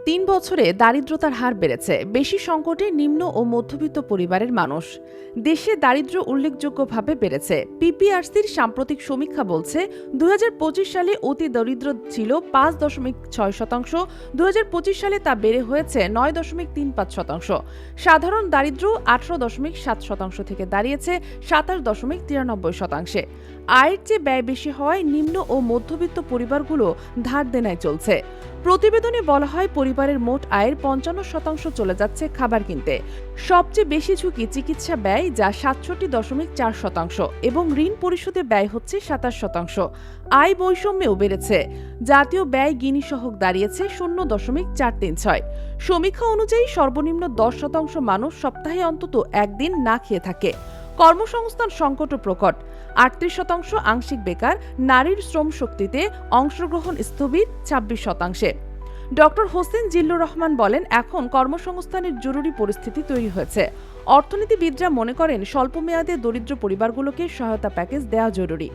৩ বছরে দারিদ্রতার হার বেড়েছে। বেশি সংকটে নিম্ন ও মধ্যবিত্ত পরিবারের মানুষ। দেশে দারিদ্র্য উল্লেখযোগ্যভাবে বেড়েছে। পিপিআরসির সাম্প্রতিক সমীক্ষা বলছে ২০২৫ সালে অতি দরিদ্র ছিল ৫.৬%, ২০২৫ সালে তা বেড়ে হয়েছে ৯.৩৫%। সাধারণ দারিদ্র্য ১৮.৭% থেকে দাঁড়িয়েছে ২৭.৯৩%। আয়ের চেয়ে ব্যয় বেশি হওয়ায় নিম্ন ও মধ্যবিত্ত পরিবারগুলো ধার দেনায় চলছে। প্রতিবেদনে বলা হয়, পরিবারের মোট আয়ের ৫৫% চলে যাচ্ছে খাবার কিনতে। সবচেয়ে বেশি ঝুঁকি চিকিৎসা ব্যয়, যা ৬৭.৪%, এবং ঋণ পরিশোধে ব্যয় হচ্ছে ২৭%। আয় বৈষম্যও বেড়েছে। জাতীয় ব্যয় গিনিসহক দাঁড়িয়েছে ০.৪৩৬। সমীক্ষা অনুযায়ী সর্বনিম্ন ১০% মানুষ সপ্তাহে অন্তত একদিন না খেয়ে থাকে। কর্মসংস্থান সংকটও প্রকট। ৩৮% আংশিক বেকার। নারীর শ্রম শক্তিতে অংশগ্রহণ স্থবির ২৬%। ডক্টর হোসেন জিল্লুর রহমান বলেন, এখন কর্মসংস্থানের জরুরি পরিস্থিতি তৈরি হয়েছে। অর্থনীতিবিদরা মনে করেন, স্বল্প মেয়াদে দরিদ্র পরিবারগুলোকে সহায়তা প্যাকেজ দেওয়া জরুরি।